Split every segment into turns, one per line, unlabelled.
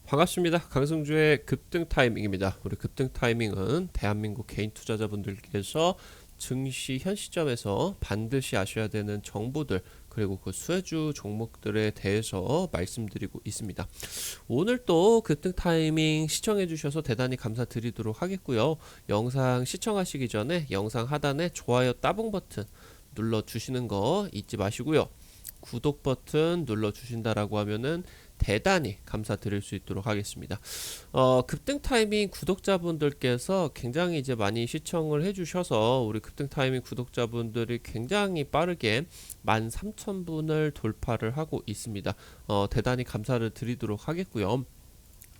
반갑습니다. 강승주의 급등 타이밍입니다. 우리 급등 타이밍은 대한민국 개인 투자자분들께서 증시 현 시점에서 반드시 아셔야 되는 정보들 그리고 그 수혜주 종목들에 대해서 말씀드리고 있습니다. 오늘 또 급등 타이밍 시청해 주셔서 대단히 감사드리도록 하겠고요. 영상 시청하시기 전에 영상 하단에 좋아요 따봉 버튼 눌러주시는 거 잊지 마시고요. 구독 버튼 눌러주신다라고 하면은 대단히 감사드릴 수 있도록 하겠습니다. 급등 타이밍 구독자분들께서 굉장히 이제 많이 시청을 해주셔서 우리 급등 타이밍 구독자분들이 굉장히 빠르게 13,000분을 돌파를 하고 있습니다. 대단히 감사를 드리도록 하겠고요.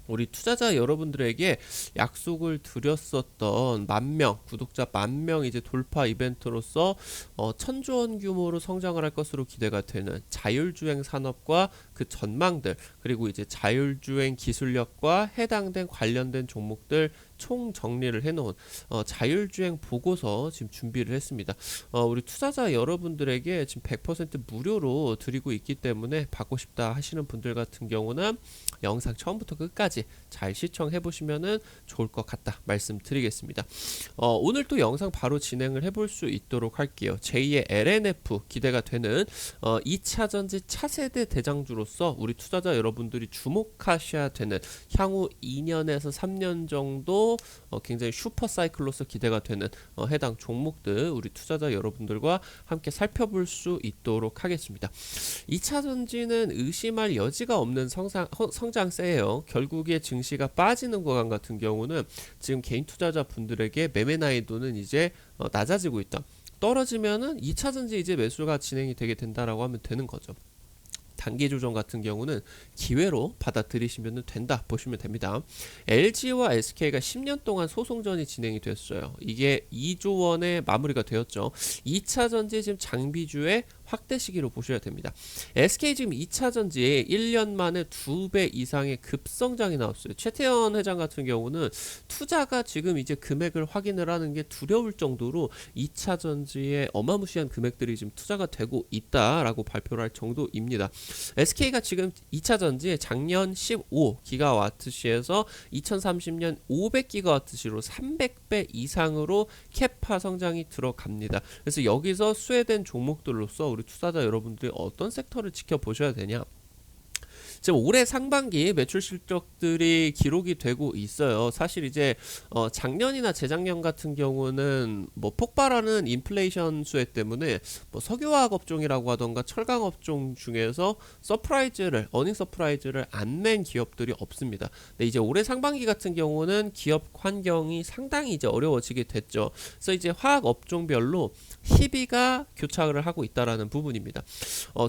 우리 투자자 여러분들에게 약속을 드렸었던 10,000명 구독자 10,000명 이제 돌파 이벤트로서 1,000조 원 규모로 성장을 할 것으로 기대가 되는 자율주행 산업과 그 전망들 그리고 이제 자율주행 기술력과 해당된 관련된 종목들 총 정리를 해놓은 자율주행 보고서 지금 준비를 했습니다. 우리 투자자 여러분들에게 지금 100% 무료로 드리고 있기 때문에 받고 싶다 하시는 분들 같은 경우는 영상 처음부터 끝까지 잘 시청해 보시면은 좋을 것 같다 말씀드리겠습니다. 오늘 또 영상 바로 진행을 해볼 수 있도록 할게요. 제2의 LNF 기대가 되는 2차전지 차세대 대장주로서 우리 투자자 여러분들이 주목하셔야 되는 향후 2년에서 3년 정도 굉장히 슈퍼 사이클로서 기대가 되는 해당 종목들 우리 투자자 여러분들과 함께 살펴볼 수 있도록 하겠습니다. 2차전지는 의심할 여지가 없는 성장세예요. 결국에 증시가 빠지는 구간 같은 경우는 지금 개인 투자자 분들에게 매매 난이도는 이제 낮아지고 있다. 떨어지면은 2차전지 이제 매수가 진행이 되게 된다라고 하면 되는 거죠. 단기 조정 같은 경우는 기회로 받아들이시면 된다 보시면 됩니다. LG와 SK가 10년 동안 소송전이 진행이 됐어요. 이게 2조 원의 마무리가 되었죠. 2차 전지 지금 장비주의 확대 시기로 보셔야 됩니다. SK 지금 2차 전지에 1년 만에 2배 이상의 급성장이 나왔어요. 최태원 회장 같은 경우는 투자가 지금 이제 금액을 확인을 하는 게 두려울 정도로 2차 전지에 어마무시한 금액들이 지금 투자가 되고 있다라고 발표를 할 정도입니다. SK가 지금 2차 전지에 작년 15기가와트시에서 2030년 500기가와트시로 300배 이상으로 캐파 성장이 들어갑니다. 그래서 여기서 수혜된 종목들로서 우리 투자자 여러분들이 어떤 섹터를 지켜보셔야 되냐? 지금 올해 상반기 매출 실적들이 기록이 되고 있어요. 사실 이제 작년이나 재작년 같은 경우는 뭐 폭발하는 인플레이션 수혜 때문에 뭐 석유화학 업종이라고 하던가 철강 업종 중에서 어닝 서프라이즈를 안 낸 기업들이 없습니다. 근데 이제 올해 상반기 같은 경우는 기업 환경이 상당히 이제 어려워지게 됐죠. 그래서 이제 화학 업종별로 희비가 교착을 하고 있다라는 부분입니다.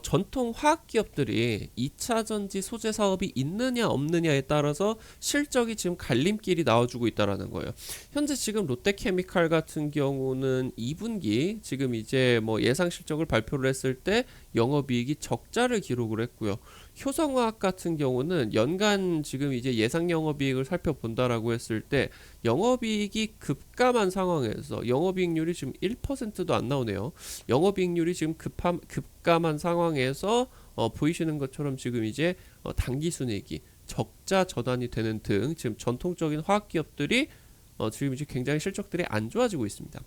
전통 화학 기업들이 2차 전지 소재 사업이 있느냐 없느냐에 따라서 실적이 지금 갈림길이 나와주고 있다라는 거예요. 현재 지금 롯데케미칼 같은 경우는 2분기 지금 이제 뭐 예상 실적을 발표를 했을 때 영업이익이 적자를 기록을 했고요. 효성화학 같은 경우는 연간 지금 이제 예상 영업이익을 살펴본다라고 했을 때 영업이익이 급감한 상황에서 영업이익률이 지금 1%도 안 나오네요. 영업이익률이 지금 급감한 상황에서 보이시는 것처럼 지금 이제 당기순이익이 적자 전환이 되는 등 지금 전통적인 화학기업들이 지금 이제 굉장히 실적들이 안 좋아지고 있습니다.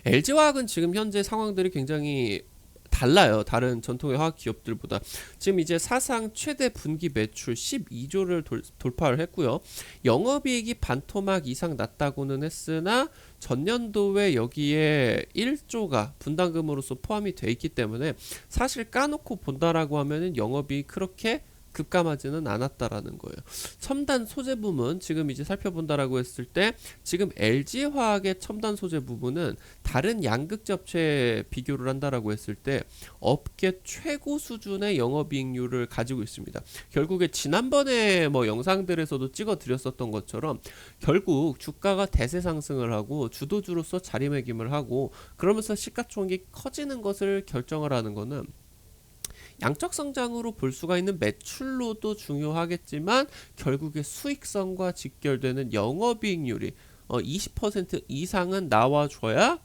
LG화학은 지금 현재 상황들이 굉장히 달라요. 다른 전통의 화학 기업들보다. 지금 이제 사상 최대 분기 매출 12조를 돌파를 했고요. 영업이익이 반토막 이상 났다고는 했으나 전년도에 여기에 1조가 분담금으로서 포함이 돼 있기 때문에 사실 까놓고 본다라고 하면은 영업이익이 그렇게 급감하지는 않았다라는 거예요. 첨단 소재 부문 지금 이제 살펴본다라고 했을 때 지금 LG화학의 첨단 소재 부분은 다른 양극재 업체 비교를 한다라고 했을 때 업계 최고 수준의 영업이익률을 가지고 있습니다. 결국에 지난번에 뭐 영상들에서도 찍어 드렸었던 것처럼 결국 주가가 대세 상승을 하고 주도주로서 자리매김을 하고 그러면서 시가총액이 커지는 것을 결정을 하는 거는 양적 성장으로 볼 수가 있는 매출로도 중요하겠지만 결국에 수익성과 직결되는 영업이익률이 20% 이상은 나와줘야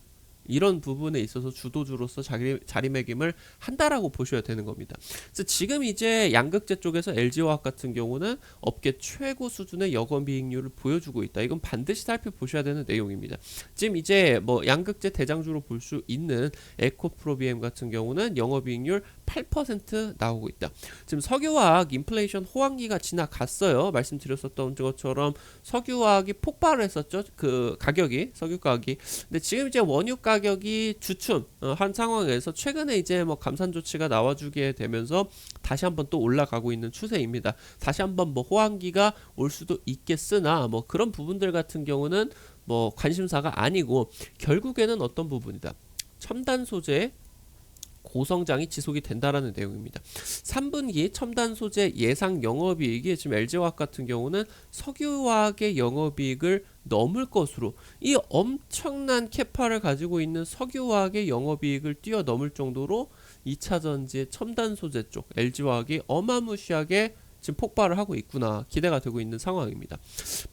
이런 부분에 있어서 주도주로서 자리매김을 한다라고 보셔야 되는 겁니다. 그래서 지금 이제 양극재 쪽에서 LG화학 같은 경우는 업계 최고 수준의 영업이익률을 보여주고 있다. 이건 반드시 살펴보셔야 되는 내용입니다. 지금 이제 뭐 양극재 대장주로 볼 수 있는 에코프로비엠 같은 경우는 영업이익률 8% 나오고 있다. 지금 석유화학 인플레이션 호황기가 지나갔어요. 말씀드렸었던 것처럼 석유화학이 폭발을 했었죠. 그 가격이 석유 가격이. 근데 지금 이제 원유 가격이 주춤 한 상황에서 최근에 이제 뭐 감산 조치가 나와주게 되면서 다시 한번 또 올라가고 있는 추세입니다. 다시 한번 뭐 호황기가 올 수도 있겠으나 뭐 그런 부분들 같은 경우는 뭐 관심사가 아니고 결국에는 어떤 부분이다. 첨단 소재 고성장이 지속이 된다라는 내용입니다. 3분기 첨단 소재 예상 영업이익이 지금 LG화학 같은 경우는 석유화학의 영업이익을 넘을 것으로, 이 엄청난 캐파를 가지고 있는 석유화학의 영업이익을 뛰어넘을 정도로 2차전지의 첨단 소재 쪽 LG화학이 어마무시하게 지금 폭발을 하고 있구나, 기대가 되고 있는 상황입니다.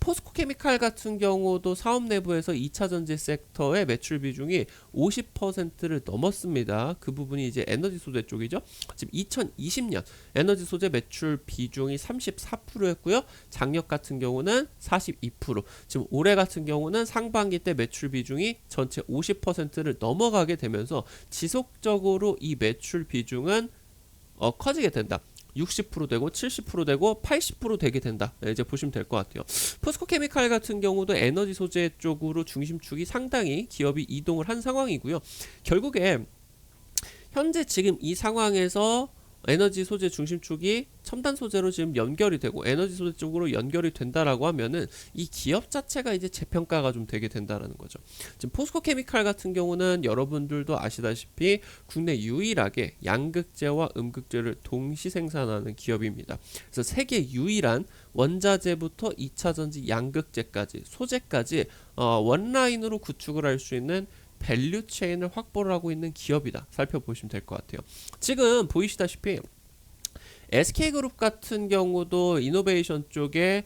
포스코케미칼 같은 경우도 사업 내부에서 2차전지 섹터의 매출 비중이 50%를 넘었습니다. 그 부분이 이제 에너지 소재 쪽이죠. 지금 2020년 에너지 소재 매출 비중이 34%였고요. 작년 같은 경우는 42%. 지금 올해 같은 경우는 상반기 때 매출 비중이 전체 50%를 넘어가게 되면서 지속적으로 이 매출 비중은 커지게 된다. 60% 되고 70% 되고 80% 되게 된다. 이제 보시면 될 것 같아요. 포스코케미칼 같은 경우도 에너지 소재 쪽으로 중심축이 상당히 기업이 이동을 한 상황이고요. 결국에 현재 지금 이 상황에서 에너지 소재 중심축이 첨단 소재로 지금 연결이 되고 에너지 소재 쪽으로 연결이 된다라고 하면은 이 기업 자체가 이제 재평가가 좀 되게 된다라는 거죠. 지금 포스코케미칼 같은 경우는 여러분들도 아시다시피 국내 유일하게 양극재와 음극재를 동시 생산하는 기업입니다. 그래서 세계 유일한 원자재부터 2차전지 양극재까지 소재까지 원라인으로 구축을 할 수 있는 밸류 체인을 확보를 하고 있는 기업이다. 살펴보시면 될 것 같아요. 지금 보이시다시피 SK그룹 같은 경우도 이노베이션 쪽에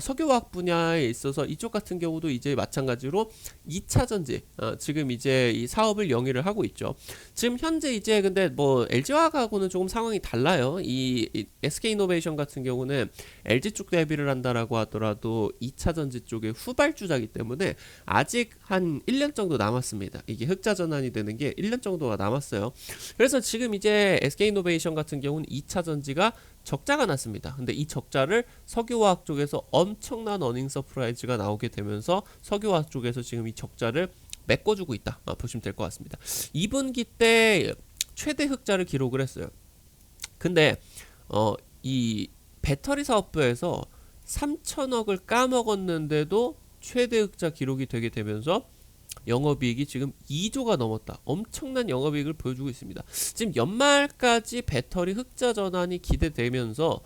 석유화학 분야에 있어서 이쪽 같은 경우도 이제 마찬가지로 2차전지 지금 이제 이 사업을 영위를 하고 있죠. 지금 현재 이제 근데 뭐 LG화학하고는 조금 상황이 달라요. 이 SK이노베이션 같은 경우는 LG 쪽 대비를 한다라고 하더라도 2차전지 쪽의 후발주자이기 때문에 아직 한 1년 정도 남았습니다. 이게 흑자 전환이 되는 게 1년 정도가 남았어요. 그래서 지금 이제 SK이노베이션 같은 경우는 2차전지가 적자가 났습니다. 근데 이 적자를 석유화학 쪽에서 엄청난 어닝 서프라이즈가 나오게 되면서 석유화학 쪽에서 지금 이 적자를 메꿔주고 있다. 보시면 될 것 같습니다. 2분기 때 최대 흑자를 기록을 했어요. 근데 이 배터리 사업부에서 3천억을 까먹었는데도 최대 흑자 기록이 되게 되면서 영업이익이 지금 2조가 넘었다. 엄청난 영업이익을 보여주고 있습니다. 지금 연말까지 배터리 흑자 전환이 기대되면서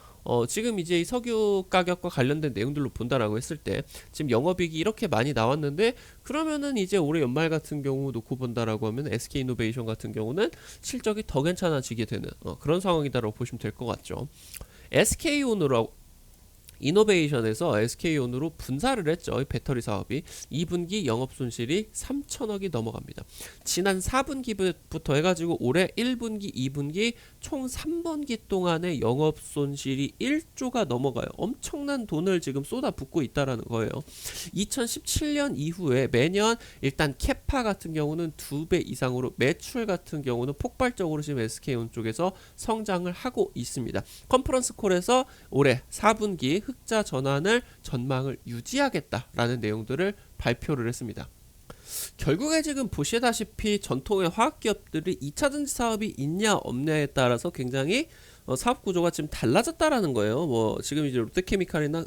지금 이제 이 석유 가격과 관련된 내용들로 본다라고 했을 때 지금 영업이익이 이렇게 많이 나왔는데 그러면은 이제 올해 연말 같은 경우 놓고 본다라고 하면 SK이노베이션 같은 경우는 실적이 더 괜찮아지게 되는 그런 상황이다라고 보시면 될 것 같죠. SK온으로 이노베이션에서 SK온으로 분사를 했죠. 배터리 사업이 2분기 영업손실이 3천억이 넘어갑니다. 지난 4분기부터 해가지고 올해 1분기, 2분기 총 3분기 동안의 영업손실이 1조가 넘어가요. 엄청난 돈을 지금 쏟아붓고 있다라는 거예요. 2017년 이후에 매년 일단 캐파 같은 경우는 2배 이상으로 매출 같은 경우는 폭발적으로 지금 SK온 쪽에서 성장을 하고 있습니다. 컨퍼런스 콜에서 올해 4분기 흑자 전환을 전망을 유지하겠다라는 내용들을 발표를 했습니다. 결국에 지금 보시다시피 전통의 화학기업들이 2차전지 사업이 있냐 없냐에 따라서 굉장히 사업 구조가 지금 달라졌다라는 거예요. 뭐 지금 이제 롯데케미칼이나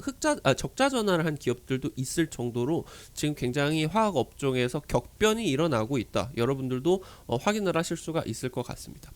적자 전환을 한 기업들도 있을 정도로 지금 굉장히 화학 업종에서 격변이 일어나고 있다. 여러분들도 확인을 하실 수가 있을 것 같습니다.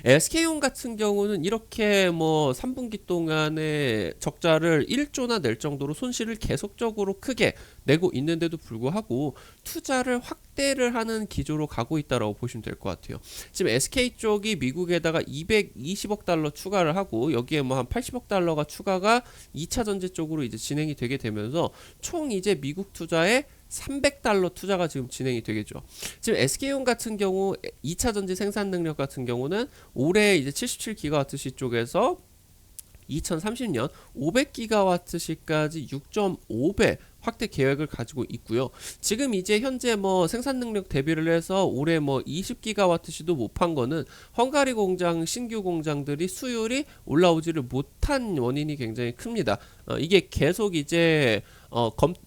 SK온 같은 경우는 이렇게 뭐 3분기 동안에 적자를 1조나 낼 정도로 손실을 계속적으로 크게 내고 있는데도 불구하고 투자를 확대를 하는 기조로 가고 있다라고 보시면 될 것 같아요. 지금 SK 쪽이 미국에다가 220억 달러 추가를 하고 여기에 뭐 한 80억 달러가 추가가 2차 전지 쪽으로 이제 진행이 되게 되면서 총 이제 미국 투자의 300달러 투자가 지금 진행이 되겠죠. 지금 SK온 같은 경우 2차 전지 생산 능력 같은 경우는 올해 이제 77기가와트시 쪽에서 2030년 500기가와트시까지 6.5배 확대 계획을 가지고 있고요. 지금 이제 현재 뭐 생산 능력 대비를 해서 올해 뭐 20기가와트시도 못 판 거는 헝가리 공장 신규 공장들이 수율이 올라오지를 못한 원인이 굉장히 큽니다. 이게 계속 이제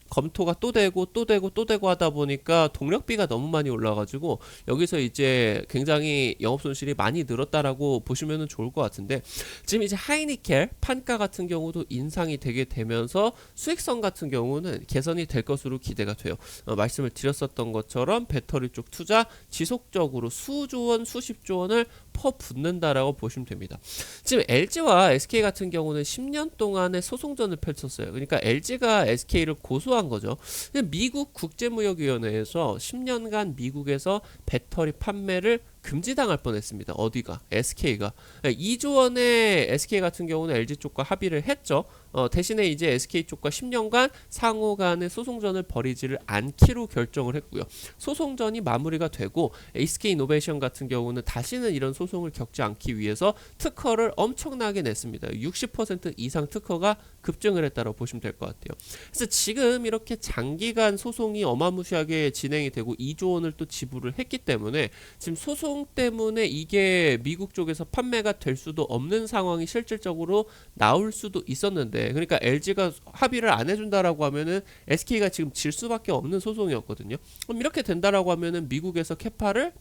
검토가 또 되고 또 되고 또 되고 하다 보니까 동력비가 너무 많이 올라가지고 여기서 이제 굉장히 영업 손실이 많이 늘었다라고 보시면 좋을 것 같은데, 지금 이제 하이니켈 판가 같은 경우도 인상이 되게 되면서 수익성 같은 경우는 개선이 될 것으로 기대가 돼요. 말씀을 드렸었던 것처럼 배터리 쪽 투자 지속적으로 수조 원, 수십조 원을 퍼붓는다라고 보시면 됩니다. 지금 LG와 SK 같은 경우는 10년 동안의 소송전을 펼쳤어요. 그러니까 LG가 SK를 고소한 거죠. 미국 국제무역위원회에서 10년간 미국에서 배터리 판매를 금지당할 뻔했습니다. 어디가? SK가 2조 원의 SK 같은 경우는 LG 쪽과 합의를 했죠. 대신에 이제 SK 쪽과 10년간 상호 간의 소송전을 벌이지를 않기로 결정을 했고요. 소송전이 마무리가 되고 SK이노베이션 같은 경우는 다시는 이런 소송을 겪지 않기 위해서 특허를 엄청나게 냈습니다. 60% 이상 특허가 급증을 했다고 보시면 될 것 같아요. 그래서 지금 이렇게 장기간 소송이 어마무시하게 진행이 되고 2조 원을 또 지불을 했기 때문에 지금 소송 때문에 이게 미국 쪽에서 판매가 될 수도 없는 상황이 실질적으로 나올 수도 있었는데, 그러니까 LG가 합의를 안 해준다라고 하면은 SK가 지금 질 수밖에 없는 소송이었거든요. 그럼 이렇게 된다라고 하면은 미국에서 캐파를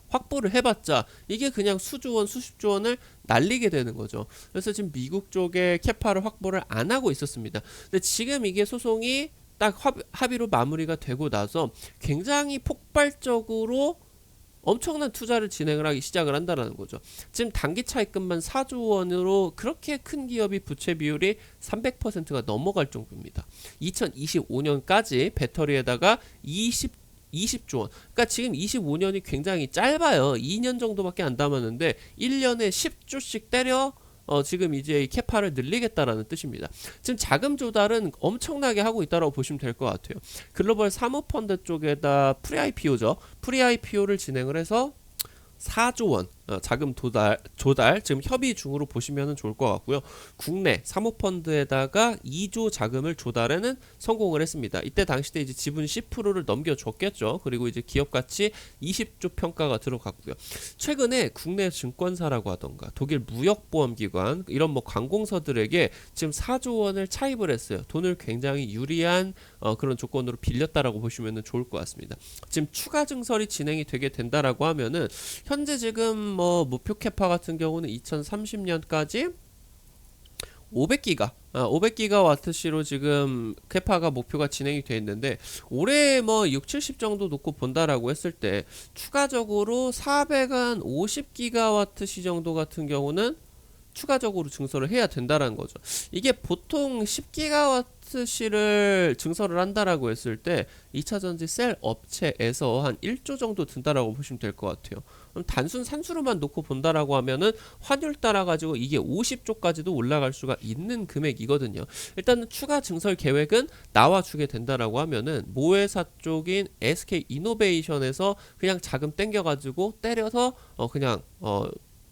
확보를 해봤자 이게 그냥 수조 원, 수십조 원을 날리게 되는 거죠. 그래서 지금 미국 쪽에 캐파를 확보를 안 하고 있었습니다. 근데 지금 이게 소송이 딱 합의로 마무리가 되고 나서 굉장히 폭발적으로 엄청난 투자를 진행을 하기 시작을 한다는 거죠. 지금 단기 차입금만 4조 원으로 그렇게 큰 기업이 부채 비율이 300%가 넘어갈 정도입니다. 2025년까지 배터리에다가 20조 원. 그러니까 지금 25년이 굉장히 짧아요. 2년 정도밖에 안 남았는데 1년에 10조씩 때려 지금 이제 캐파를 늘리겠다라는 뜻입니다. 지금 자금 조달은 엄청나게 하고 있다고 보시면 될 것 같아요. 글로벌 사모펀드 쪽에다 프리-IPO죠. 프리-IPO를 진행을 해서 4조 원 자금 조달 지금 협의 중으로 보시면 좋을 것 같고요. 국내 사모펀드에다가 2조 자금을 조달에는 성공을 했습니다. 이때 당시 때 이제 지분 10%를 넘겨줬겠죠. 그리고 이제 기업 가치 20조 평가가 들어갔고요. 최근에 국내 증권사라고 하던가 독일 무역보험기관 이런 뭐 관공서들에게 지금 4조 원을 차입을 했어요. 돈을 굉장히 유리한 그런 조건으로 빌렸다라고 보시면 좋을 것 같습니다. 지금 추가 증설이 진행이 되게 된다라고 하면은 현재 지금 뭐 목표 캐파 같은 경우는 2030년까지 500기가와트시로 지금 캐파가 목표가 진행이 되어 있는데 올해 뭐 6, 70 정도 놓고 본다라고 했을 때 추가적으로 450기가와트시 정도 같은 경우는 추가적으로 증설을 해야 된다라는 거죠. 이게 보통 10기가와트시를 증설을 한다라고 했을 때 2차전지 셀 업체에서 한 1조 정도 든다라고 보시면 될 것 같아요. 그럼 단순 산수로만 놓고 본다라고 하면은 환율 따라 가지고 이게 50조까지도 올라갈 수가 있는 금액이거든요. 일단은 추가 증설 계획은 나와주게 된다라고 하면은 모회사 쪽인 SK이노베이션에서 그냥 자금 땡겨가지고 때려서 그냥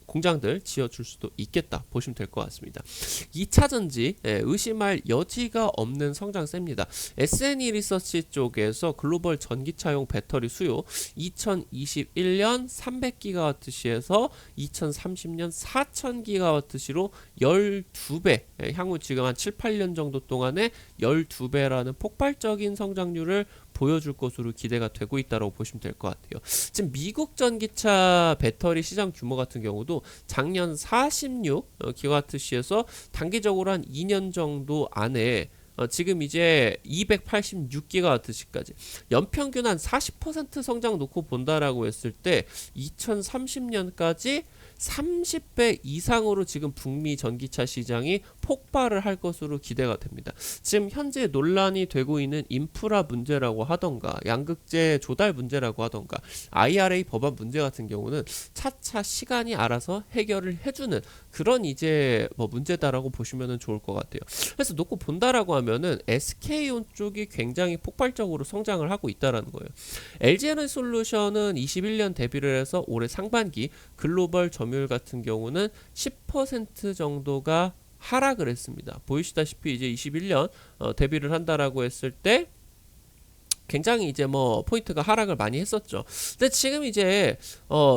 공장들 지어줄 수도 있겠다 보시면 될 것 같습니다. 2차전지 의심할 여지가 없는 성장세입니다. S&E 리서치 쪽에서 글로벌 전기차용 배터리 수요 2021년 300기가와트시에서 2030년 4000기가와트시로 12배, 향후 지금 한 7, 8년 정도 동안에 12배라는 폭발적인 성장률을 보여줄 것으로 기대가 되고 있다고 보시면 될 것 같아요. 지금 미국 전기차 배터리 시장 규모 같은 경우도 작년 46기가와트시에서 단기적으로 한 2년 정도 안에 지금 이제 286기가와트시까지 연평균 한 40% 성장 놓고 본다라고 했을 때 2030년까지 30배 이상으로 지금 북미 전기차 시장이 폭발을 할 것으로 기대가 됩니다. 지금 현재 논란이 되고 있는 인프라 문제라고 하던가 양극재 조달 문제라고 하던가 IRA 법안 문제 같은 경우는 차차 시간이 알아서 해결을 해주는 그런 이제 뭐 문제다라고 보시면 좋을 것 같아요. 그래서 놓고 본다라고 하면은 SK온 쪽이 굉장히 폭발적으로 성장을 하고 있다라는 거예요. LG에너지솔루션은 21년 대비를 해서 올해 상반기 글로벌 점유율 같은 경우는 10% 정도가 하락을 했습니다. 보이시다시피 이제 21년 대비를 한다라고 했을 때 굉장히 이제 뭐 포인트가 하락을 많이 했었죠. 근데 지금 이제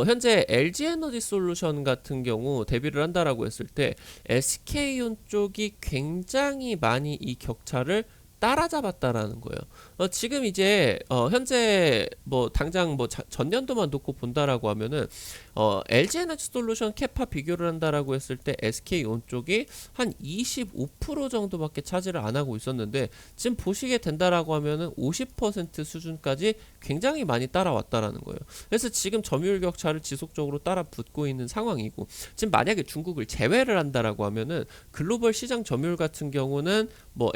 현재 LG에너지솔루션 같은 경우 대비를 한다라고 했을 때 SK온 쪽이 굉장히 많이 이 격차를 따라잡았다라는 거예요. 지금 이제 현재 뭐 당장 뭐 전년도만 놓고 본다라고 하면은 LG에너지솔루션 캐파 비교를 한다라고 했을 때 SK온 쪽이 한 25% 정도밖에 차지를 안 하고 있었는데 지금 보시게 된다라고 하면은 50% 수준까지 굉장히 많이 따라왔다라는 거예요. 그래서 지금 점유율 격차를 지속적으로 따라 붙고 있는 상황이고 지금 만약에 중국을 제외를 한다라고 하면은 글로벌 시장 점유율 같은 경우는 뭐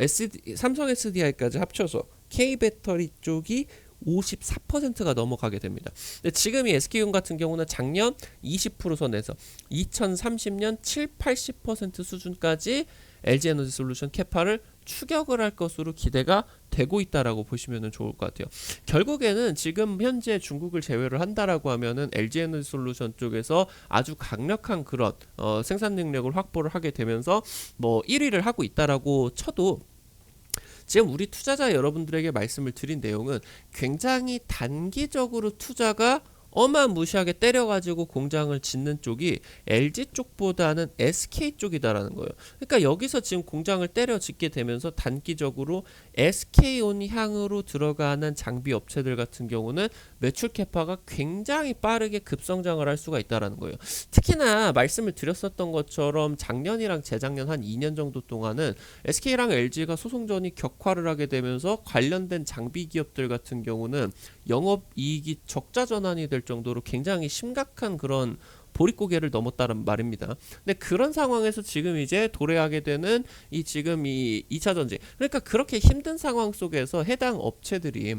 삼성 SDI까지 합쳐서 K배터리 쪽이 54%가 넘어가게 됩니다. 근데 지금 이 SK온 같은 경우는 작년 20% 선에서 2030년 7, 80% 수준까지 LG에너지솔루션 캐파를 추격을 할 것으로 기대가 되고 있다라고 보시면 좋을 것 같아요. 결국에는 지금 현재 중국을 제외를 한다라고 하면은 LG에너지솔루션 쪽에서 아주 강력한 그런 생산 능력을 확보를 하게 되면서 뭐 1위를 하고 있다라고 쳐도 지금 우리 투자자 여러분들에게 말씀을 드린 내용은 굉장히 단기적으로 투자가 어마무시하게 때려가지고 공장을 짓는 쪽이 LG 쪽보다는 SK 쪽이다라는 거예요. 그러니까 여기서 지금 공장을 때려 짓게 되면서 단기적으로 SK온 향으로 들어가는 장비 업체들 같은 경우는 매출 캐파가 굉장히 빠르게 급성장을 할 수가 있다라는 거예요. 특히나 말씀을 드렸었던 것처럼 작년이랑 재작년 한 2년 정도 동안은 SK랑 LG가 소송전이 격화를 하게 되면서 관련된 장비 기업들 같은 경우는 영업이익이 적자 전환이 될 정도로 굉장히 심각한 그런 보릿고개를 넘었다는 말입니다. 근데 그런 상황에서 지금 이제 도래하게 되는 이 지금 이 2차 전지, 그러니까 그렇게 힘든 상황 속에서 해당 업체들이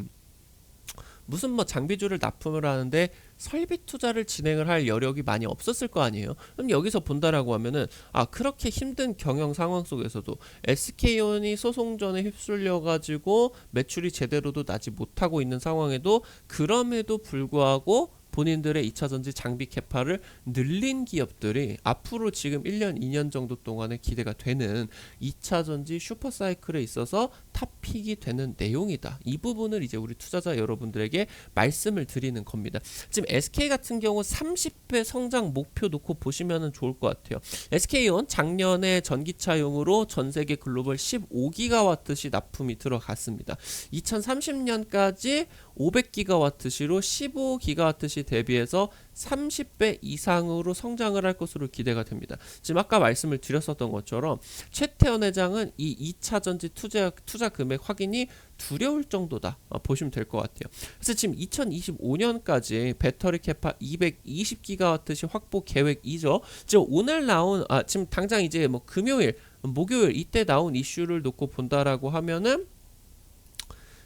무슨 뭐 장비주를 납품을 하는데 설비 투자를 진행을 할 여력이 많이 없었을 거 아니에요. 그럼 여기서 본다라고 하면은 그렇게 힘든 경영 상황 속에서도 SK온이 소송전에 휩쓸려 가지고 매출이 제대로도 나지 못하고 있는 상황에도 그럼에도 불구하고 본인들의 2차전지 장비 캐파를 늘린 기업들이 앞으로 지금 1년, 2년 정도 동안에 기대가 되는 2차전지 슈퍼사이클에 있어서 탑픽이 되는 내용이다. 이 부분을 이제 우리 투자자 여러분들에게 말씀을 드리는 겁니다. 지금 SK 같은 경우 30배 성장 목표 놓고 보시면 좋을 것 같아요. SK온 작년에 전기차용으로 전세계 글로벌 15기가와트시 납품이 들어갔습니다. 2030년까지 500기가와트시로 15기가와트시 대비해서 30배 이상으로 성장을 할 것으로 기대가 됩니다. 지금 아까 말씀을 드렸었던 것처럼 최태원 회장은 이 2차전지 투자 금액 확인이 두려울 정도다 보시면 될 것 같아요. 그래서 지금 2025년까지 배터리 캐파 220기가와트시 확보 계획이죠. 지금 오늘 나온 지금 당장 이제 뭐 금요일, 목요일 이때 나온 이슈를 놓고 본다라고 하면은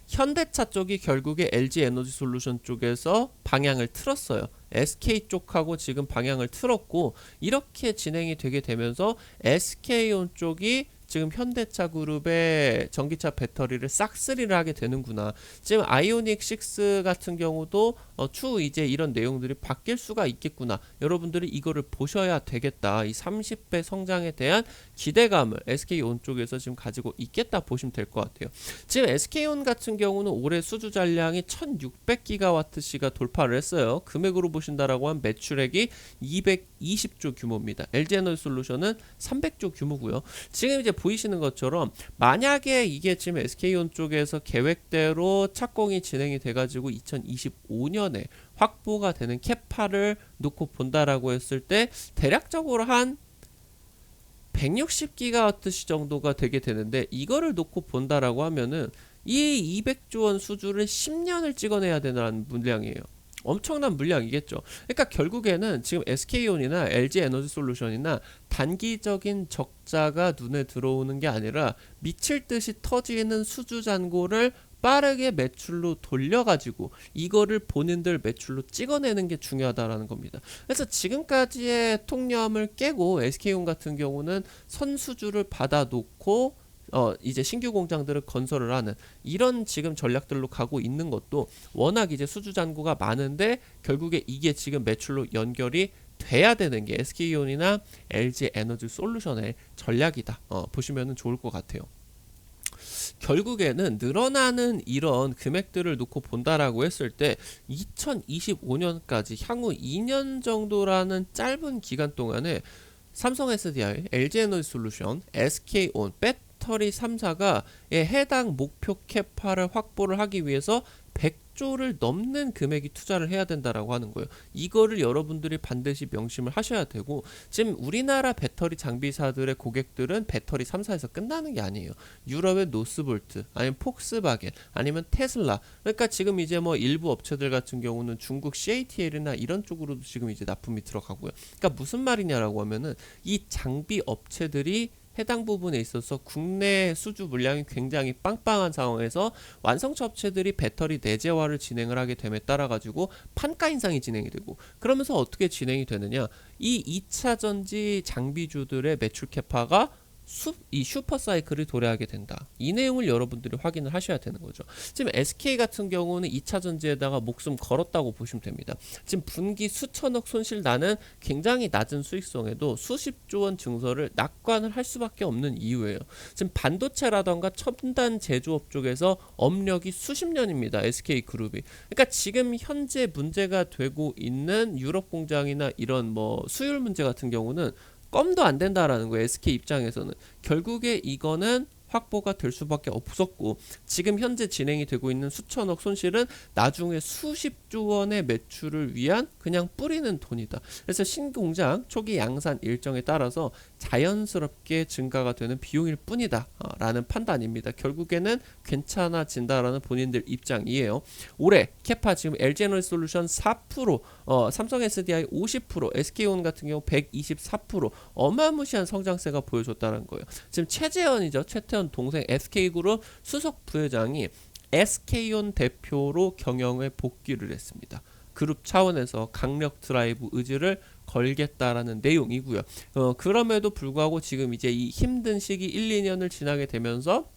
현대차 쪽이 결국에 LG에너지솔루션 쪽에서 방향을 틀었어요. SK 쪽하고 지금 방향을 틀었고 이렇게 진행이 되게 되면서 SK온 쪽이 지금 현대차 그룹의 전기차 배터리를 싹쓸이를 하게 되는구나. 지금 아이오닉 6 같은 경우도 추후 이제 이런 내용들이 바뀔 수가 있겠구나. 여러분들이 이거를 보셔야 되겠다. 이 30배 성장에 대한 기대감을 SK온 쪽에서 지금 가지고 있겠다 보시면 될 것 같아요. 지금 SK온 같은 경우는 올해 수주 잔량이 1600기가와트시가 돌파를 했어요. 금액으로 보신다라고 한 매출액이 220조 규모입니다. LG에너지솔루션은 300조 규모고요. 지금 이제 보이시는 것처럼 만약에 이게 지금 SK온 쪽에서 계획대로 착공이 진행이 돼가지고 2025년에 확보가 되는 캐파를 놓고 본다라고 했을 때 대략적으로 한 160기가와트시 정도가 되게 되는데 이거를 놓고 본다라고 하면은 이 200조 원 수주를 10년을 찍어내야 되는 물량이에요. 엄청난 물량이겠죠. 그러니까 결국에는 지금 SK온이나 LG에너지솔루션이나 단기적인 적자가 눈에 들어오는 게 아니라 미칠 듯이 터지는 수주 잔고를 빠르게 매출로 돌려가지고 이거를 본인들 매출로 찍어내는 게 중요하다라는 겁니다. 그래서 지금까지의 통념을 깨고 SK온 같은 경우는 선수주를 받아놓고 이제 신규 공장들을 건설을 하는 이런 지금 전략들로 가고 있는 것도 워낙 이제 수주 잔고가 많은데 결국에 이게 지금 매출로 연결이 돼야 되는 게 SK온이나 LG 에너지 솔루션의 전략이다. 보시면 좋을 것 같아요. 결국에는 늘어나는 이런 금액들을 놓고 본다라고 했을 때 2025년까지 향후 2년 정도라는 짧은 기간 동안에 삼성 SDI, LG에너지솔루션, SK온, 배터리 3사가 해당 목표 캐파를 확보를 하기 위해서 100조를 넘는 금액이 투자를 해야 된다라고 하는 거예요. 이거를 여러분들이 반드시 명심을 하셔야 되고, 지금 우리나라 배터리 장비사들의 고객들은 배터리 3사에서 끝나는 게 아니에요. 유럽의 노스볼트, 아니면 폭스바겐, 아니면 테슬라. 그러니까 지금 이제 뭐 일부 업체들 같은 경우는 중국 CATL이나 이런 쪽으로도 지금 이제 납품이 들어가고요. 그러니까 무슨 말이냐라고 하면은 이 장비 업체들이 해당 부분에 있어서 국내 수주 물량이 굉장히 빵빵한 상황에서 완성차 업체들이 배터리 내재화를 진행을 하게 됨에 따라 가지고 판가 인상이 진행이 되고, 그러면서 어떻게 진행이 되느냐, 이 2차 전지 장비주들의 매출 캐파가 이 슈퍼 사이클을 도래하게 된다. 이 내용을 여러분들이 확인을 하셔야 되는 거죠. 지금 SK 같은 경우는 2차 전지에다가 목숨 걸었다고 보시면 됩니다. 지금 분기 수천억 손실 나는 굉장히 낮은 수익성에도 수십조 원 증서를 낙관을 할 수밖에 없는 이유예요. 지금 반도체라던가 첨단 제조업 쪽에서 업력이 수십 년입니다. SK 그룹이. 그러니까 지금 현재 문제가 되고 있는 유럽 공장이나 이런 뭐 수율 문제 같은 경우는 껌도 안 된다라는 거예요. SK 입장에서는. 결국에 이거는 확보가 될 수밖에 없었고, 지금 현재 진행이 되고 있는 수천억 손실은 나중에 수십조 원의 매출을 위한 그냥 뿌리는 돈이다. 그래서 신공장 초기 양산 일정에 따라서 자연스럽게 증가가 되는 비용일 뿐이다 라는 판단입니다. 결국에는 괜찮아진다라는 본인들 입장이에요. 올해 캐파 지금 LG에너지솔루션 4%, 삼성 SDI 50%, SK온 같은 경우 124% 어마무시한 성장세가 보여줬다는 거예요. 지금 최재현이죠. 최태현 동생 SK그룹 수석 부회장이 SK온 대표로 경영에 복귀를 했습니다. 그룹 차원에서 강력 드라이브 의지를 걸겠다라는 내용이고요. 그럼에도 불구하고 지금 이제 이 힘든 시기 1, 2년을 지나게 되면서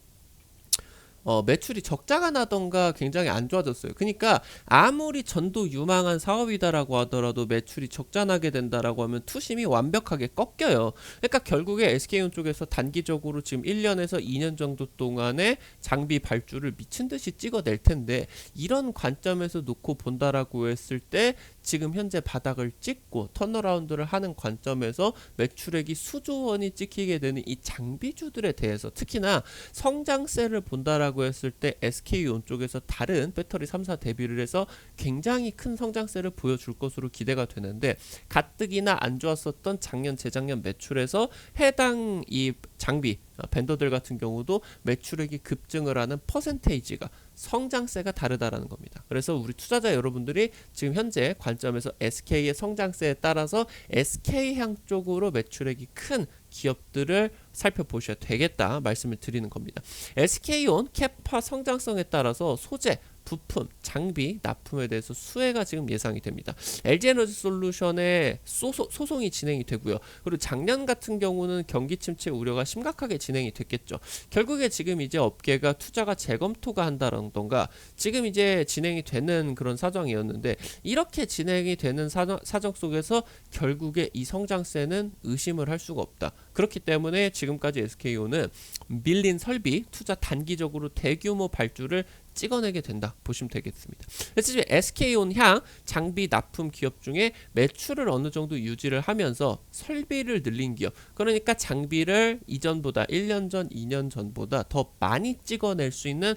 매출이 적자가 나던가 굉장히 안 좋아졌어요. 그러니까 아무리 전도 유망한 사업이다라고 하더라도 매출이 적자 나게 된다라고 하면 투심이 완벽하게 꺾여요. 그러니까 결국에 SK온 쪽에서 단기적으로 지금 1년에서 2년 정도 동안에 장비 발주를 미친 듯이 찍어낼 텐데, 이런 관점에서 놓고 본다라고 했을 때 지금 현재 바닥을 찍고 턴어라운드를 하는 관점에서 매출액이 수조 원이 찍히게 되는 이 장비주들에 대해서, 특히나 성장세를 본다라고 했을 때 SK온 쪽에서 다른 배터리 3사 대비를 해서 굉장히 큰 성장세를 보여줄 것으로 기대가 되는데, 가뜩이나 안 좋았었던 작년 재작년 매출에서 해당 이 장비 벤더들 같은 경우도 매출액이 급증을 하는 퍼센테이지가, 성장세가 다르다라는 겁니다. 그래서 우리 투자자 여러분들이 지금 현재 관점에서 SK의 성장세에 따라서 SK향 쪽으로 매출액이 큰 기업들을 살펴보셔야 되겠다 말씀을 드리는 겁니다. SK온 캐파 성장성에 따라서 소재, 부품, 장비, 납품에 대해서 수혜가 지금 예상이 됩니다. LG에너지솔루션의 소송이 진행이 되고요. 그리고 작년 같은 경우는 경기 침체 우려가 심각하게 진행이 됐겠죠. 결국에 지금 이제 업계가 투자가 재검토가 한다던가 지금 이제 진행이 되는 그런 사정이었는데, 이렇게 진행이 되는 사정 속에서 결국에 이 성장세는 의심을 할 수가 없다. 그렇기 때문에 지금까지 SK온은 밀린 설비, 투자 단기적으로 대규모 발주를 찍어내게 된다 보시면 되겠습니다. 그래서 지금 SK온 향 장비 납품 기업 중에 매출을 어느 정도 유지를 하면서 설비를 늘린 기업, 그러니까 장비를 이전보다 1년 전, 2년 전보다 더 많이 찍어낼 수 있는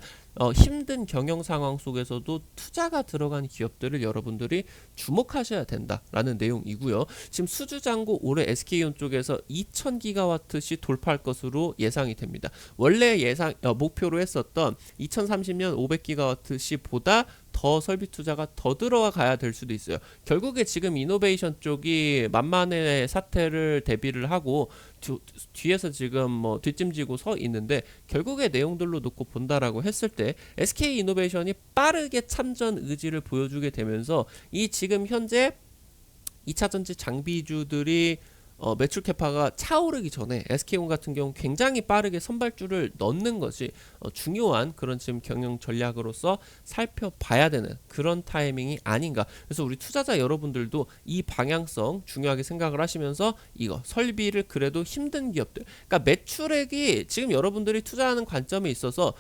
힘든 경영 상황 속에서도 투자가 들어간 기업들을 여러분들이 주목하셔야 된다라는 내용이고요. 지금 수주잔고 올해 SK온 쪽에서 2000기가와트시 돌파할 것으로 예상이 됩니다. 원래 목표로 했었던 2030년 500기가와트시보다 더 설비 투자가 더 들어가야 될 수도 있어요. 결국에 지금 이노베이션 쪽이 만만의 사태를 대비를 하고 뒤에서 지금 뭐 뒷짐지고 서 있는데, 결국에 내용들로 놓고 본다라고 했을 때 SK 이노베이션이 빠르게 참전 의지를 보여주게 되면서 이 지금 현재 2차전지 장비주들이 매출 캐파가 차오르기 전에 SK온 같은 경우 굉장히 빠르게 선발주를 넣는 것이 중요한 그런 지금 경영 전략으로서 살펴봐야 되는 그런 타이밍이 아닌가. 그래서 우리 투자자 여러분들도 이 방향성 중요하게 생각을 하시면서 이거 설비를 그래도 힘든 기업들, 그러니까 매출액이 지금 여러분들이 투자하는 관점에 있어서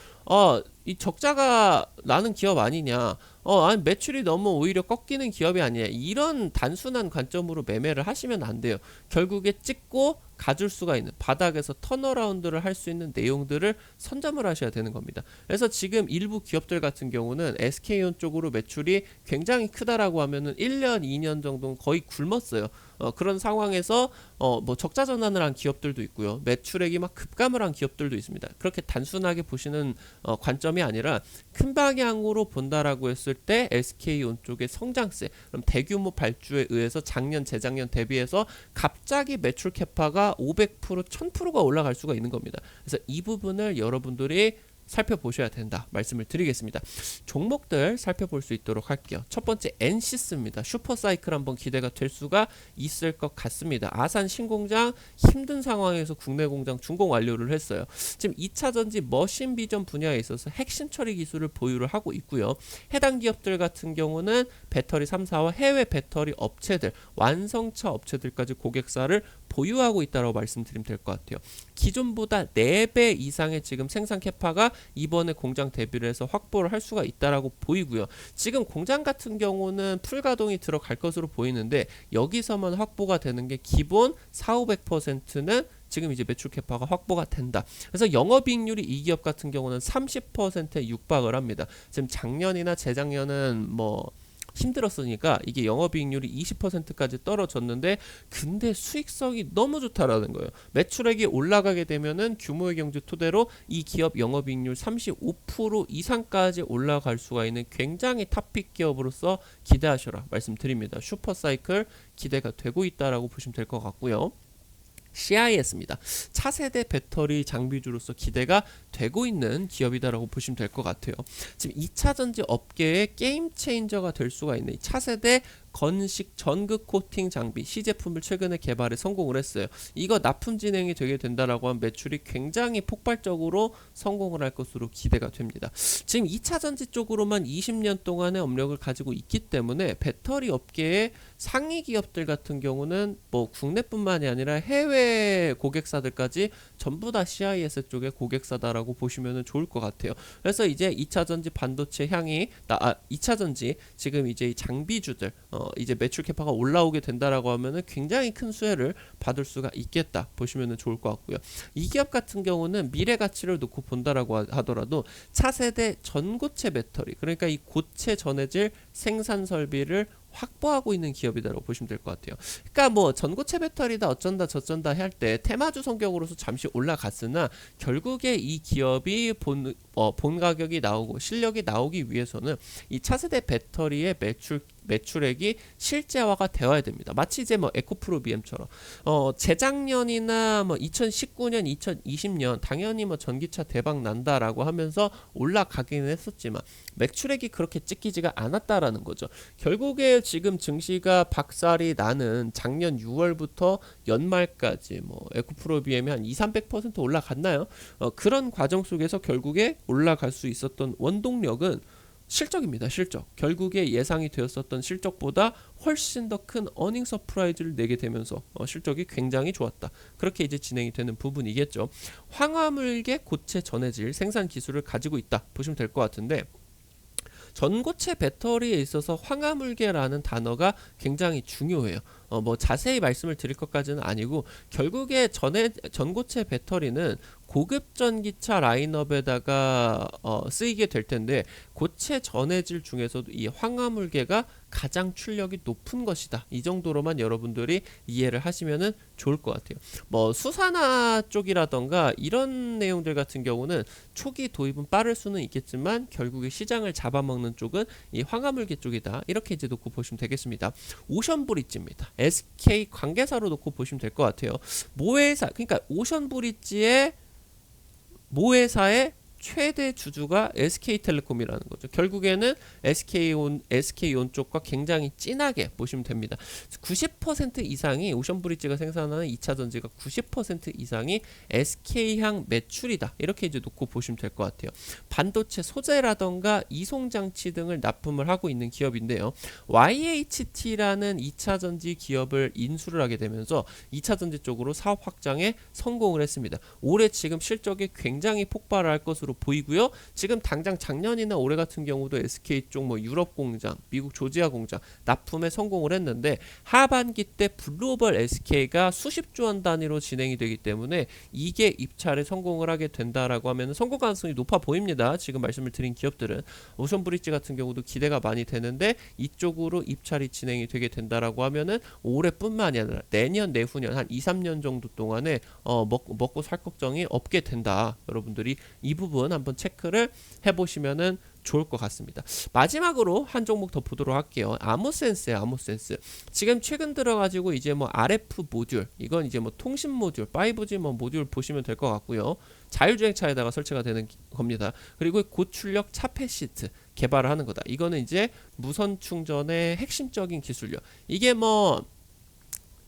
이 적자가 나는 기업 아니냐, 아니 매출이 너무 오히려 꺾이는 기업이 아니냐, 이런 단순한 관점으로 매매를 하시면 안 돼요. 결국에 찍고 가줄 수가 있는, 바닥에서 턴어라운드를 할 수 있는 내용들을 선점을 하셔야 되는 겁니다. 그래서 지금 일부 기업들 같은 경우는 SK온 쪽으로 매출이 굉장히 크다라고 하면은 1년, 2년 정도는 거의 굶었어요. 그런 상황에서 뭐 적자 전환을 한 기업들도 있고요. 매출액이 막 급감을 한 기업들도 있습니다. 그렇게 단순하게 보시는 관점이 아니라 큰 방향으로 본다라고 했을 때 SK온 쪽의 성장세, 그럼 대규모 발주에 의해서 작년, 재작년 대비해서 갑자기 매출 캐파가 500%, 1000%가 올라갈 수가 있는 겁니다. 그래서 이 부분을 여러분들이 살펴보셔야 된다 말씀을 드리겠습니다. 종목들 살펴볼 수 있도록 할게요. 첫 번째 NC스입니다. 슈퍼사이클 한번 기대가 될 수가 있을 것 같습니다. 아산 신공장 힘든 상황에서 국내 공장 준공 완료를 했어요. 지금 2차전지 머신 비전 분야에 있어서 핵심 처리 기술을 보유를 하고 있고요. 해당 기업들 같은 경우는 배터리 3사와 해외 배터리 업체들, 완성차 업체들까지 고객사를 보유하고 있다고 말씀드리면 될 것 같아요. 기존보다 4배 이상의 지금 생산 캐파가 이번에 공장 대비를 해서 확보를 할 수가 있다라고 보이고요. 지금 공장 같은 경우는 풀가동이 들어갈 것으로 보이는데, 여기서만 확보가 되는 게 기본 4,500%는 지금 이제 매출 캐파가 확보가 된다. 그래서 영업이익률이 이 기업 같은 경우는 30%에 육박을 합니다. 지금 작년이나 재작년은 뭐 힘들었으니까 이게 영업이익률이 20%까지 떨어졌는데, 근데 수익성이 너무 좋다라는 거예요. 매출액이 올라가게 되면은 규모의 경제 토대로 이 기업 영업이익률 35% 이상까지 올라갈 수가 있는 굉장히 탑픽 기업으로서 기대하셔라 말씀드립니다. 슈퍼사이클 기대가 되고 있다라고 보시면 될 것 같고요. CIS입니다. 차세대 배터리 장비주로서 기대가 되고 있는 기업이다라고 보시면 될 것 같아요. 지금 2차전지 업계의 게임 체인저가 될 수가 있는 이 차세대 건식 전극 코팅 장비 시제품을 최근에 개발에 성공을 했어요. 이거 납품 진행이 되게 된다라고 하면 매출이 굉장히 폭발적으로 성공을 할 것으로 기대가 됩니다. 지금 2차전지 쪽으로만 20년 동안의 업력을 가지고 있기 때문에 배터리 업계의 상위 기업들 같은 경우는 뭐 국내뿐만이 아니라 해외 고객사들까지 전부 다 CIS 쪽의 고객사다라고 보시면 좋을 것 같아요. 그래서 이제 2차전지 반도체 향이 2차전지 지금 이제 이 장비주들 이제 매출 캐파가 올라오게 된다라고 하면은 굉장히 큰 수혜를 받을 수가 있겠다 보시면 좋을 것 같고요. 이 기업 같은 경우는 미래 가치를 놓고 본다라고 하더라도 차세대 전고체 배터리, 그러니까 이 고체 전해질 생산 설비를 확보하고 있는 기업이다라고 보시면 될 것 같아요. 그러니까 뭐 전고체 배터리다 어쩐다 저쩐다 할 때 테마주 성격으로서 잠시 올라갔으나, 결국에 이 기업이 본 가격이 나오고 실력이 나오기 위해서는 이 차세대 배터리의 매출액이 실제화가 되어야 됩니다. 마치 이제 뭐 에코프로 BM처럼 재작년이나 뭐 2019년, 2020년 당연히 뭐 전기차 대박 난다라고 하면서 올라가기는 했었지만 매출액이 그렇게 찍히지가 않았다라는 거죠. 결국에 지금 증시가 박살이 나는 작년 6월부터 연말까지 뭐 에코프로 BM이 한 200~300% 올라갔나요? 그런 과정 속에서 결국에 올라갈 수 있었던 원동력은 실적입니다. 실적. 결국에 예상이 되었었던 실적보다 훨씬 더 큰 어닝 서프라이즈를 내게 되면서 실적이 굉장히 좋았다. 그렇게 이제 진행이 되는 부분이겠죠. 황화물계 고체 전해질 생산 기술을 가지고 있다 보시면 될 것 같은데, 전고체 배터리에 있어서 황화물계라는 단어가 굉장히 중요해요. 뭐 자세히 말씀을 드릴 것까지는 아니고, 결국에 전고체 배터리는 고급 전기차 라인업에다가 쓰이게 될 텐데 고체 전해질 중에서도 이 황화물계가 가장 출력이 높은 것이다. 이 정도로만 여러분들이 이해를 하시면은 좋을 것 같아요. 뭐 수산화 쪽이라던가 이런 내용들 같은 경우는 초기 도입은 빠를 수는 있겠지만 결국에 시장을 잡아먹는 쪽은 이 황화물계 쪽이다. 이렇게 이제 놓고 보시면 되겠습니다. 오션브리지입니다. SK 관계사로 놓고 보시면 될 것 같아요. 모회사, 그러니까 오션브리지의 모회사의 최대 주주가 SK텔레콤이라는 거죠. 결국에는 SK온 쪽과 굉장히 진하게 보시면 됩니다. 90% 이상이 오션브리지가 생산하는 2차 전지가 90% 이상이 SK향 매출이다. 이렇게 이제 놓고 보시면 될 것 같아요. 반도체 소재라던가 이송장치 등을 납품을 하고 있는 기업인데요. YHT라는 2차 전지 기업을 인수를 하게 되면서 2차 전지 쪽으로 사업 확장에 성공을 했습니다. 올해 지금 실적이 굉장히 폭발을 할 것으로 보이고요. 지금 당장 작년이나 올해 같은 경우도 SK 쪽 뭐 유럽 공장, 미국 조지아 공장 납품에 성공을 했는데 하반기 때 글로벌 SK가 수십조 원 단위로 진행이 되기 때문에 이게 입찰에 성공을 하게 된다라고 하면 성공 가능성이 높아 보입니다. 지금 말씀을 드린 기업들은 오션브리지 같은 경우도 기대가 많이 되는데 이쪽으로 입찰이 진행이 되게 된다라고 하면은 올해뿐만이 아니라 내년, 내후년 한 2, 3년 정도 동안에 먹고 살 걱정이 없게 된다. 여러분들이 이 부분 한번 체크를 해보시면은 좋을 것 같습니다. 마지막으로 한 종목 더 보도록 할게요. 아모센스예요. 아모센스. 지금 최근 들어가지고 이제 뭐 RF 모듈, 이건 이제 뭐 통신 모듈, 5G 뭐 모듈 보시면 될 것 같고요. 자율주행차에다가 설치가 되는 겁니다. 그리고 고출력 차폐 시트 개발을 하는 거다. 이거는 이제 무선 충전의 핵심적인 기술력. 이게 뭐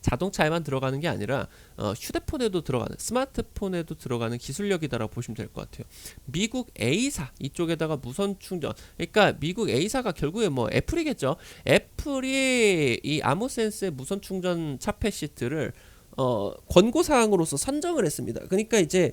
자동차에만 들어가는 게 아니라 휴대폰에도 들어가는, 스마트폰에도 들어가는 기술력이다라고 보시면 될 것 같아요. 미국 A사 이쪽에다가 무선 충전, 그러니까 미국 A사가 결국에 뭐 애플이겠죠. 애플이 이 아모센스의 무선 충전 차폐 시트를 권고사항으로서 선정을 했습니다. 그러니까 이제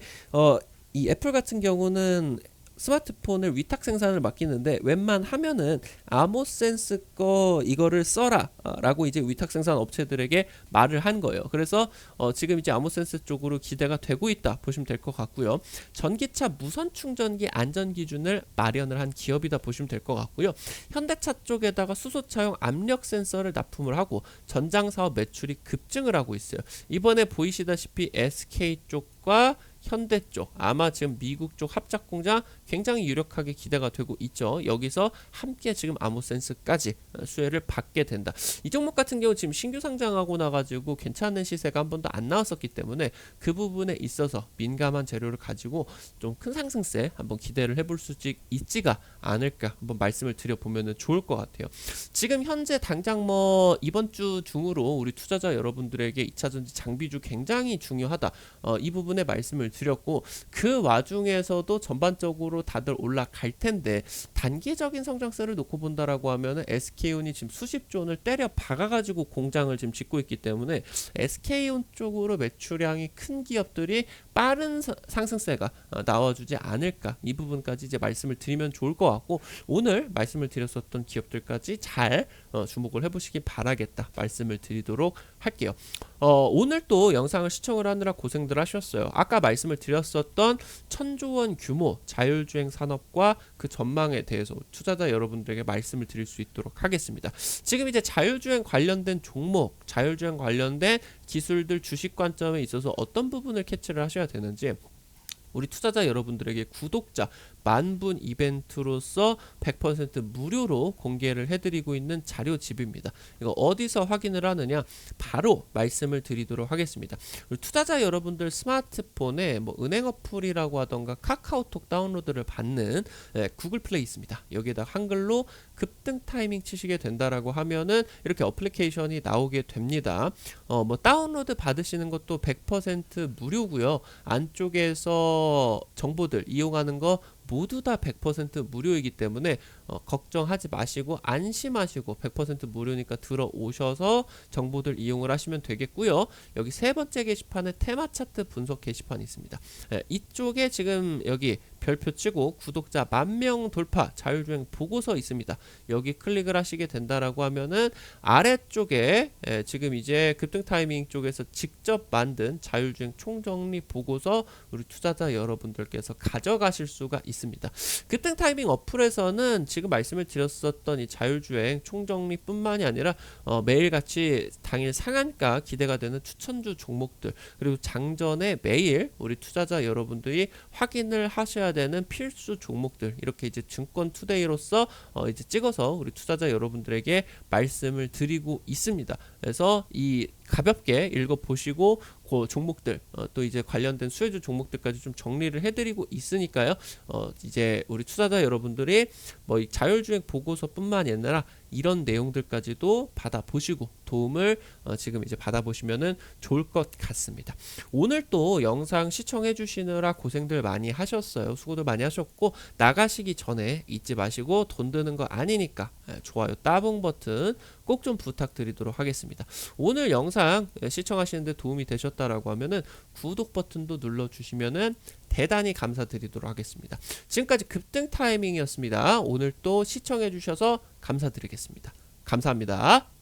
이 애플 같은 경우는 스마트폰을 위탁 생산을 맡기는데 웬만하면은 아모센스 거 이거를 써라 라고 이제 위탁 생산 업체들에게 말을 한 거예요. 그래서 지금 이제 아모센스 쪽으로 기대가 되고 있다 보시면 될 것 같고요. 전기차 무선 충전기 안전 기준을 마련을 한 기업이다 보시면 될 것 같고요. 현대차 쪽에다가 수소차용 압력 센서를 납품을 하고 전장 사업 매출이 급증을 하고 있어요. 이번에 보이시다시피 SK 쪽과 현대 쪽, 아마 지금 미국 쪽 합작 공장 굉장히 유력하게 기대가 되고 있죠. 여기서 함께 지금 아모센스까지 수혜를 받게 된다. 이 종목 같은 경우 지금 신규 상장하고 나가지고 괜찮은 시세가 한 번도 안 나왔었기 때문에 그 부분에 있어서 민감한 재료를 가지고 좀 큰 상승세 한번 기대를 해볼 수 있지가 않을까 한번 말씀을 드려보면 좋을 것 같아요. 지금 현재 당장 뭐 이번 주 중으로 우리 투자자 여러분들에게 2차전지 장비주 굉장히 중요하다. 이 부분에 말씀을 드렸고 그 와중에서도 전반적으로 다들 올라갈 텐데 단기적인 성장세를 놓고 본다라고 하면은 SK온이 지금 수십조 원을 때려 박아가지고 공장을 지금 짓고 있기 때문에 SK온 쪽으로 매출량이 큰 기업들이 빠른 상승세가 나와주지 않을까, 이 부분까지 이제 말씀을 드리면 좋을 것 같고 오늘 말씀을 드렸었던 기업들까지 잘 주목을 해보시기 바라겠다 말씀을 드리도록 할게요. 오늘 또 영상을 시청을 하느라 고생들 하셨어요. 아까 말씀을 드렸었던 1000조원 규모 자율주행 산업과 그 전망에 대해서 투자자 여러분들에게 말씀을 드릴 수 있도록 하겠습니다. 지금 이제 자율주행 관련된 종목, 자율주행 관련된 기술들 주식 관점에 있어서 어떤 부분을 캐치를 하셔야 되는지 우리 투자자 여러분들에게 구독자 만분 이벤트로서 100% 무료로 공개를 해드리고 있는 자료집입니다. 이거 어디서 확인을 하느냐? 바로 말씀을 드리도록 하겠습니다. 우리 투자자 여러분들 스마트폰에 뭐 은행 어플이라고 하던가 카카오톡 다운로드를 받는 구글 플레이 있습니다. 여기에다 한글로 급등 타이밍 치시게 된다라고 하면은 이렇게 어플리케이션이 나오게 됩니다. 뭐 다운로드 받으시는 것도 100% 무료고요. 안쪽에서 정보들 이용하는 거 모두 다 100% 무료이기 때문에 걱정하지 마시고 안심하시고 100% 무료니까 들어오셔서 정보들 이용을 하시면 되겠고요. 여기 세 번째 게시판에 테마 차트 분석 게시판이 있습니다. 이쪽에 지금 여기 별표 치고 구독자 10,000명 돌파 자율주행 보고서 있습니다. 여기 클릭을 하시게 된다라고 하면은 아래쪽에 지금 이제 급등 타이밍 쪽에서 직접 만든 자율주행 총정리 보고서 우리 투자자 여러분들께서 가져가실 수가 있습니다. 급등 타이밍 어플에서는 지금 말씀을 드렸었던 이 자율주행 총정리뿐만이 아니라 매일같이 당일 상한가 기대가 되는 추천주 종목들, 그리고 장전에 매일 우리 투자자 여러분들이 확인을 하셔야 되는 필수 종목들, 이렇게 이제 증권 투데이로서 이제 찍어서 우리 투자자 여러분들에게 말씀을 드리고 있습니다. 그래서 이 가볍게 읽어보시고 그 종목들 또 이제 관련된 수혜주 종목들까지 좀 정리를 해드리고 있으니까요. 이제 우리 투자자 여러분들이 뭐 이 자율주행 보고서뿐만 아니라 이런 내용들까지도 받아보시고 도움을 지금 이제 받아보시면은 좋을 것 같습니다. 오늘 또 영상 시청해 주시느라 고생들 많이 하셨어요. 수고들 많이 하셨고, 나가시기 전에 잊지 마시고 돈 드는 거 아니니까 좋아요 따봉 버튼 꼭 좀 부탁드리도록 하겠습니다. 오늘 영상 시청하시는데 도움이 되셨다라고 하면은 구독 버튼도 눌러주시면은 대단히 감사드리도록 하겠습니다. 지금까지 급등 타이밍이었습니다. 오늘 또 시청해 주셔서 감사드리겠습니다. 감사합니다.